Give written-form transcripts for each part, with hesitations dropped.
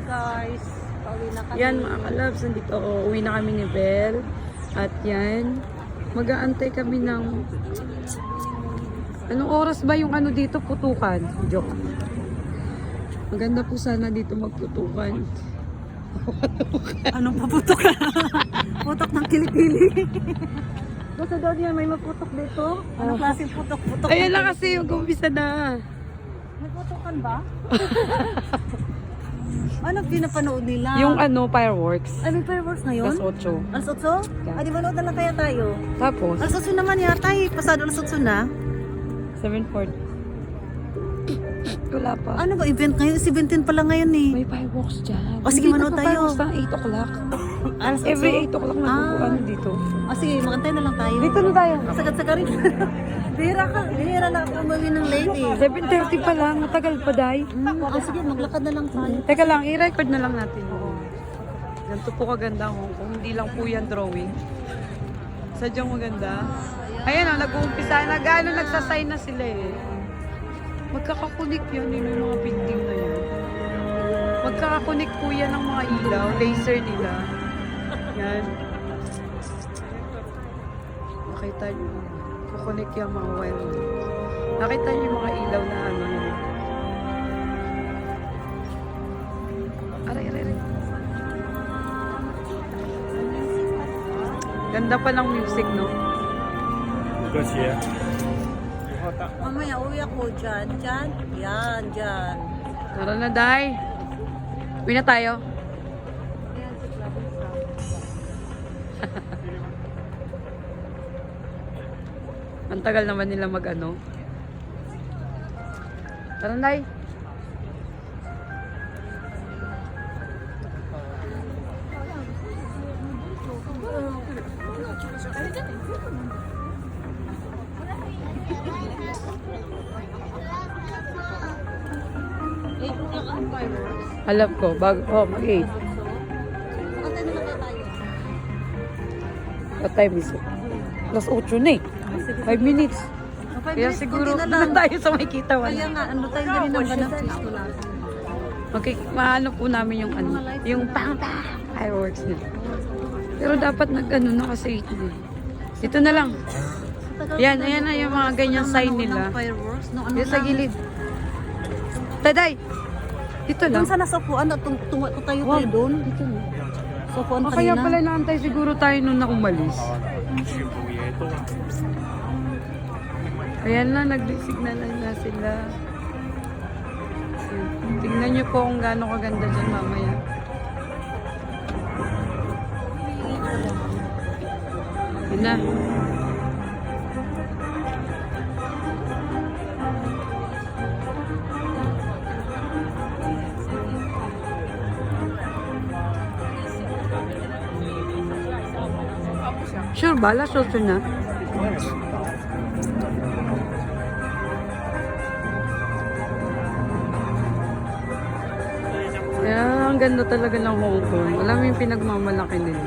guys. Pauwi na kami. Yan mga kalabs, nandito ako. Uwi na kami ni Belle. At yan, mag-aantay kami ng... Anong oras ba yung ano dito? Putukan. Joke. Maganda po sana dito magputukan. Anong paputok na? Putok ng kilikili. Basta daw yan, may maputok dito. Anong klaseng putok? Putok. Ayan lang kasi yung kumpisa na. May putokan ba? Ano pinapanood nila? Yung ano, fireworks. Ay, may fireworks ngayon? Alas 8. Alas 8? Ay, di manood na lang kaya tayo. Tapos, Alas 8 naman yata eh. Pasado alas 8 na. 7:40. Wala pa. Ano ba event ngayon? 17 pala ngayon eh. May fireworks dyan. O, sige, manood tayo. Fireworks ng 8 o'clock. Alas 8? Every 8 o'clock ano dito. O sige, makantay na lang tayo. Dito na tayo. Sagad-sagad rin. Bihira na ako umuwi ng late eh. 7:30 pa lang. Matagal pa, Day. O sige, maglakad na lang tayo. Teka lang, i-record na lang natin. Ganito po kaganda Hong Kong. Hindi lang po yan drawing. Sadyang maganda. Ayan o, nag-uumpisa na. Gano'n nagsasign na sila eh. Magkakakunik yan yung mga building na yan. Magkakakunik po yan ng mga ilaw. Laser nila. Yan. Nakita nyo. Kukunik yung mga wire. Nakita nyo yung mga ilaw na ano yun. Aray. Ganda pa ng music, no? Mamaya uwi ako dyan. Yan, dyan. Tara na, Day. Uwi na tayo. Ang tagal naman nila mag-ano. Tara, Day. Alam ko, mag-8. Makantay na lang kaya tayo. What time is it? Plus 8 na eh. 5 minutes. Kaya siguro doon tayo sa may kitawan. Kaya nga, ano tayo ganun ang ganang gusto natin. Okay, maano po namin yung ano, yung pang-pang fireworks nila. Pero dapat nag-ano na kasi ito eh. Ito na lang. Yan, ayan na yung mga ganyang sign nila. Fireworks, no, ano Yan sa gilid. Taday! Dito lang. Doon sa nasupuan, tayo doon. Dito lang. Supuan Kaya kanina. pala naantay siguro tayo nung umalis. Ayan na, nag-signalan na sila. Tingnan nyo po kung gaano kaganda dyan mamaya. Yun na. Sure ba? Alas 8 na? Kaya ang ganda talaga ng Hong Kong. Alam mo yung pinagmamalaki nila.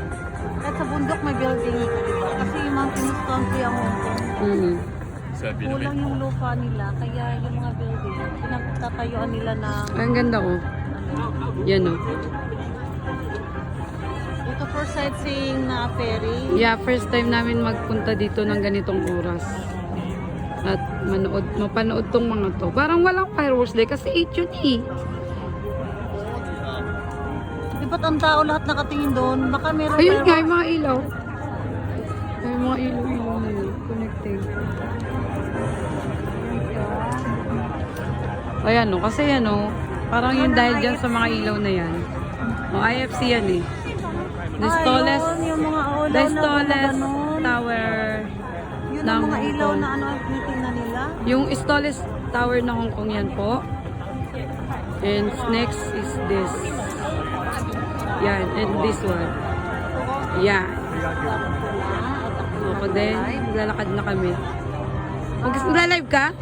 Kahit sa bundok may building, diba? Kasi yung mountainous country ang Hong Kong. Mm. Kulang yung lupa nila, kaya yung mga building, pinagtatayuan nila na... Ay, ang ganda ko. Yan o. Ito for sightseeing na ferry. Yeah, first time namin magpunta dito ng ganitong oras. At mapanood tong mga to. Parang walang fireworks day kasi 8 yun eh. Di ba't ang tao lahat nakatingin doon? Baka meron Ayun nga, yung mga ilaw. Ay, mga ilaw-ilaw na yun. Connecting. Ayan o, kasi yan o. Parang yun dahil dyan sa mga ilaw na yan. O, IFC yan eh. The tallest, yung mga olaw the na tallest gumaganon. tower Yun ng ang mga Hong ilaw Kong. na ano ang tinitingnan nila. Yung tallest tower ng Hong Kong yan po. And next is this. Yan, and this one. Yan. Ako din, maglalakad na kami. Mag-live ka?